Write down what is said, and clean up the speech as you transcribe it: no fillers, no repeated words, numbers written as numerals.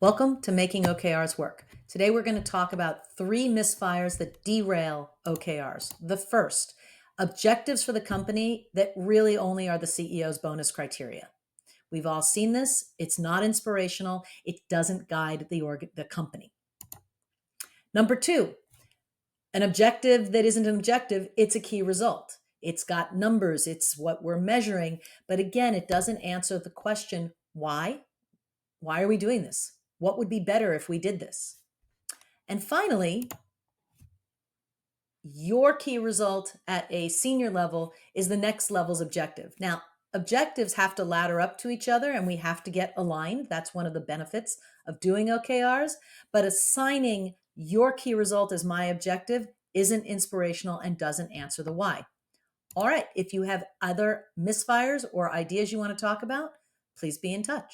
Welcome to Making OKRs Work. Today we're going to talk about 3 misfires that derail OKRs. The first, objectives for the company that really only are the CEO's bonus criteria. We've all seen this. It's not inspirational. It doesn't guide the company. Number 2, an objective that isn't an objective, it's a key result. It's got numbers, it's what we're measuring, but again, it doesn't answer the question, why? Why are we doing this? What would be better if we did this? And finally, your key result at a senior level is the next level's objective. Now, objectives have to ladder up to each other and we have to get aligned. That's one of the benefits of doing OKRs. But assigning your key result as my objective isn't inspirational and doesn't answer the why. All right, if you have other misfires or ideas you want to talk about, please be in touch.